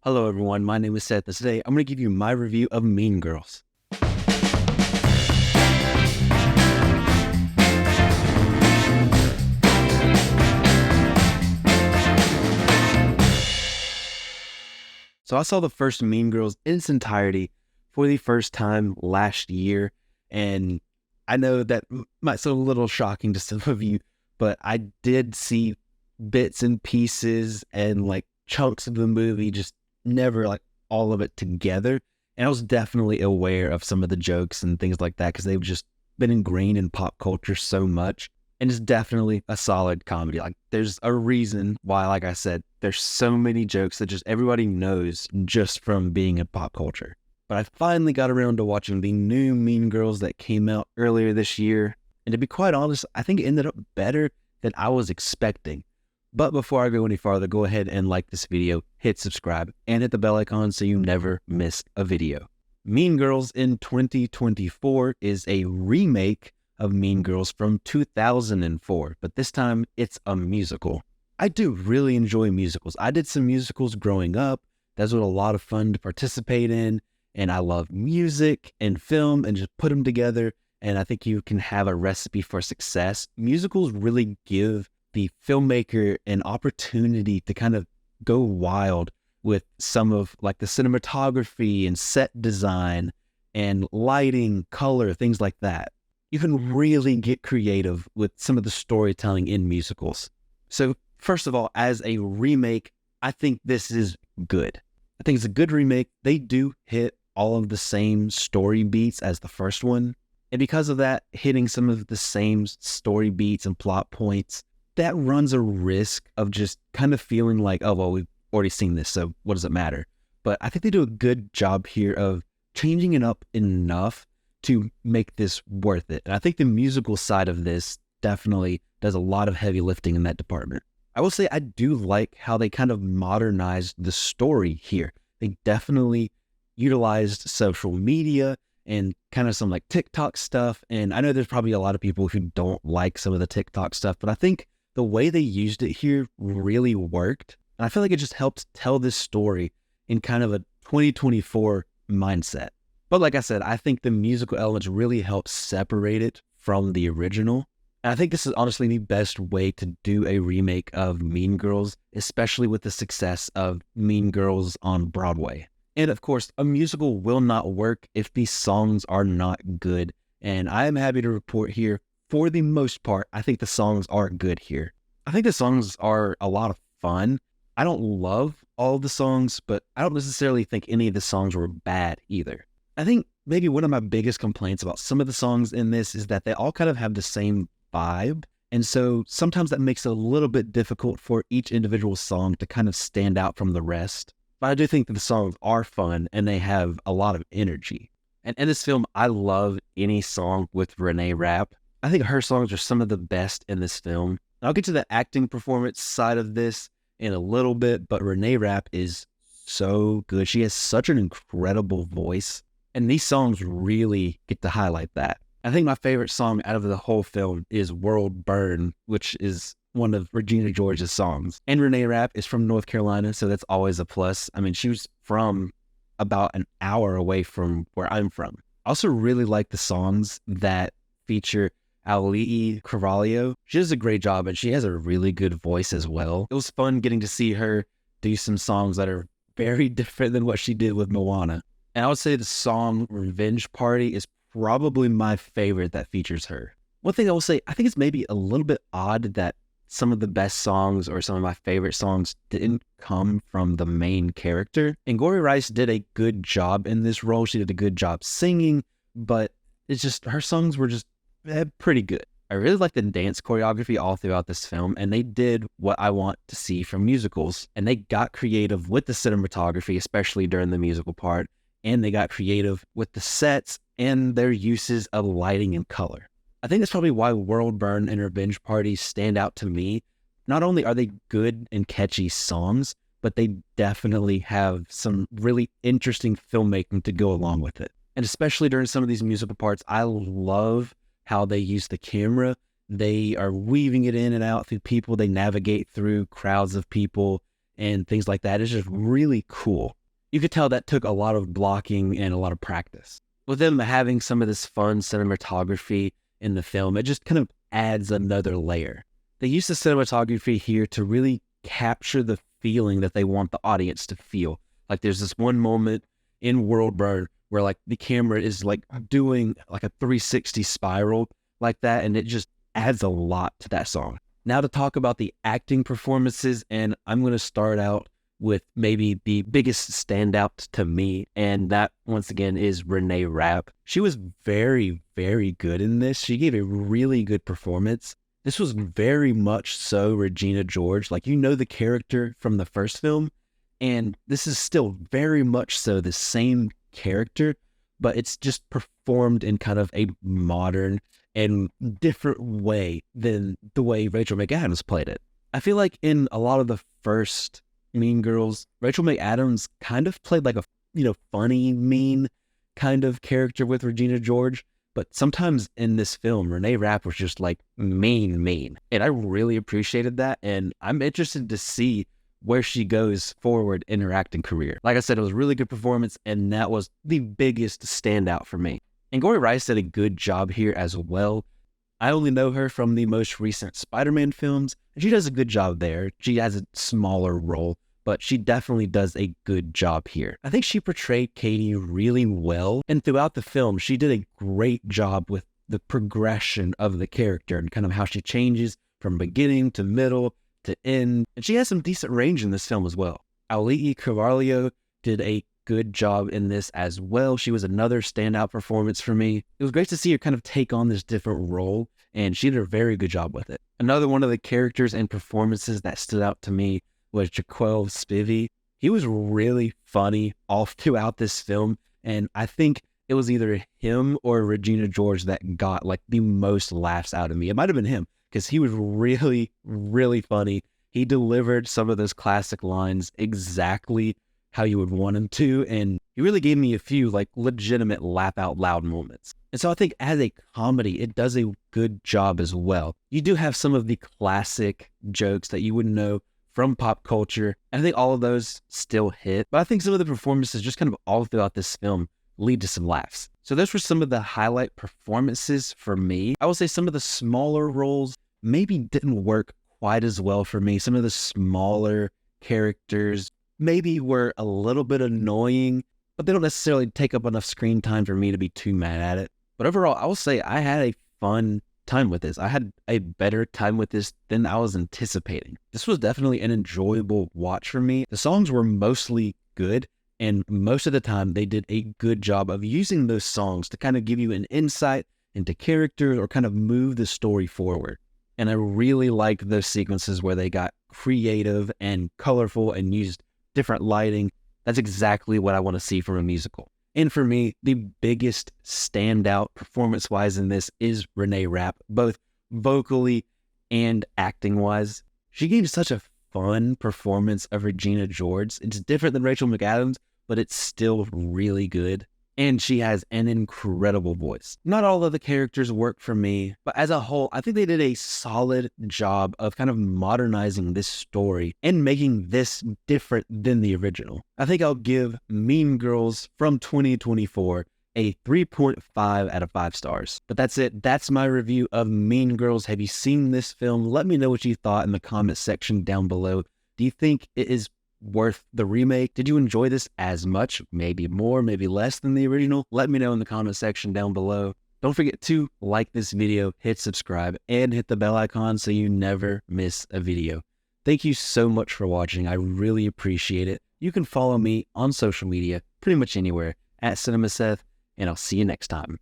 Hello, everyone. My name is Seth, and today I'm going to give you my review of Mean Girls. So I saw the first Mean Girls in its entirety for the first time last year, and I know that might sound a little shocking to some of you, but I did see bits and pieces and like chunks of the movie, just never like all of it together. And I was definitely aware of some of the jokes and things like that because they've just been ingrained in pop culture so much. And it's definitely a solid comedy. Like there's a reason why, like I said, there's so many jokes that just everybody knows just from being in pop culture. But I finally got around to watching the new Mean Girls that came out earlier this year. And to be quite honest, I think it ended up better than I was expecting. But before I go any farther, go ahead and like this video, hit subscribe, and hit the bell icon so you never miss a video. Mean Girls in 2024 is a remake of Mean Girls from 2004, but this time it's a musical. I do really enjoy musicals. I did some musicals growing up. That's what a lot of fun to participate in, and I love music and film and just put them together, and I think you can have a recipe for success. Musicals really give the filmmaker an opportunity to kind of go wild with some of like the cinematography and set design and lighting, color, things like that. You can really get creative with some of the storytelling in musicals. So first of all, as a remake, I think this is good. I think it's a good remake. They do hit all of the same story beats as the first one. And because of that, hitting some of the same story beats and plot points, that runs a risk of just kind of feeling like, oh, well, we've already seen this, so what does it matter? But I think they do a good job here of changing it up enough to make this worth it. And I think the musical side of this definitely does a lot of heavy lifting in that department. I will say I do like how they kind of modernized the story here. They definitely utilized social media and kind of some like TikTok stuff. And I know there's probably a lot of people who don't like some of the TikTok stuff, but I think the way they used it here really worked. And I feel like it just helped tell this story in kind of a 2024 mindset. But like I said, I think the musical elements really help separate it from the original. And I think this is honestly the best way to do a remake of Mean Girls, especially with the success of Mean Girls on Broadway. And of course, a musical will not work if the songs are not good. And I am happy to report here, for the most part, I think the songs are good here. I think the songs are a lot of fun. I don't love all the songs, but I don't necessarily think any of the songs were bad either. I think maybe one of my biggest complaints about some of the songs in this is that they all kind of have the same vibe. And so sometimes that makes it a little bit difficult for each individual song to kind of stand out from the rest. But I do think that the songs are fun and they have a lot of energy. And in this film, I love any song with Renee Rapp. I think her songs are some of the best in this film. I'll get to the acting performance side of this in a little bit, but Renee Rapp is so good. She has such an incredible voice. And these songs really get to highlight that. I think my favorite song out of the whole film is World Burn, which is one of Regina George's songs. And Renee Rapp is from North Carolina, so that's always a plus. I mean, she was from about an hour away from where I'm from. I also really like the songs that feature Auli'i Cravalho. She does a great job, and she has a really good voice as well. It was fun getting to see her do some songs that are very different than what she did with Moana. And I would say the song Revenge Party is probably my favorite that features her. One thing I will say, I think it's maybe a little bit odd that some of the best songs or some of my favorite songs didn't come from the main character. Angourie Rice did a good job in this role. She did a good job singing, but it's just, her songs were just pretty good. I really like the dance choreography all throughout this film, and they did what I want to see from musicals. And they got creative with the cinematography, especially during the musical part. And they got creative with the sets and their uses of lighting and color. I think that's probably why World Burn and Revenge Party stand out to me. Not only are they good and catchy songs, but they definitely have some really interesting filmmaking to go along with it. And especially during some of these musical parts, I love how they use the camera. They are weaving it in and out through people. They navigate through crowds of people. and things like that is just really cool. You could tell that took a lot of blocking and a lot of practice. With them having some of this fun cinematography in the film, it just kind of adds another layer. They use the cinematography here to really capture the feeling that they want the audience to feel. Like there's this one moment in World Burn where like the camera is like doing like a 360 spiral like that, and it just adds a lot to that song. Now to talk about the acting performances, and I'm going to start out with maybe the biggest standout to me, and that once again is Renee Rapp. She was very, very good in this. She gave a really good performance. This was very much so Regina George. Like, you know the character from the first film, and this is still very much so the same character, but it's just performed in kind of a modern and different way than the way Rachel McAdams played it. I feel like in a lot of the first Mean Girls, Rachel McAdams kind of played like a, funny, mean kind of character with Regina George. But sometimes in this film, Renee Rapp was just like mean. And I really appreciated that. And I'm interested to see where she goes forward in her acting career. Like I said, it was a really good performance, and that was the biggest standout for me. And Angourie Rice did a good job here as well. I only know her from the most recent Spider-Man films, and she does a good job there. She has a smaller role, but she definitely does a good job here. I think she portrayed Katie really well, and throughout the film, she did a great job with the progression of the character and kind of how she changes from beginning to middle to end. And she has some decent range in this film as well. Auli'i Cravalho did a good job in this as well. She was another standout performance for me. It was great to see her kind of take on this different role, and she did a very good job with it. Another one of the characters and performances that stood out to me was Jaquel Spivey. He was really funny all throughout this film, and I think it was either him or Regina George that got like the most laughs out of me. It might have been him, because he was really, really funny. He delivered some of those classic lines exactly how you would want him to, and he really gave me a few like legitimate laugh out loud moments. And so I think as a comedy, it does a good job as well. You do have some of the classic jokes that you would know from pop culture, and I think all of those still hit, but I think some of the performances just kind of all throughout this film lead to some laughs. So those were some of the highlight performances for me. I will say some of the smaller roles maybe didn't work quite as well for me. Some of the smaller characters maybe were a little bit annoying, but they don't necessarily take up enough screen time for me to be too mad at it. But overall, I will say I had a fun time with this. I had a better time with this than I was anticipating. This was definitely an enjoyable watch for me. The songs were mostly good, and most of the time they did a good job of using those songs to kind of give you an insight into characters or kind of move the story forward. And I really like those sequences where they got creative and colorful and used different lighting. That's exactly what I want to see from a musical. And for me, the biggest standout performance-wise in this is Renee Rapp, both vocally and acting-wise. She gave such a fun performance of Regina George. It's different than Rachel McAdams, but it's still really good. And she has an incredible voice. Not all of the characters work for me, but as a whole, I think they did a solid job of kind of modernizing this story and making this different than the original. I think I'll give Mean Girls from 2024 a 3.5 out of 5 stars. But that's it. That's my review of Mean Girls. Have you seen this film? Let me know what you thought in the comment section down below. Do you think it is worth the remake? Did you enjoy this as much, maybe more, maybe less than the original? Let me know in the comment section down below. Don't forget to like this video, hit subscribe, and hit the bell icon so you never miss a video. Thank you so much for watching. I really appreciate it. You can follow me on social media, pretty much anywhere, at CinemaSeth, and I'll see you next time.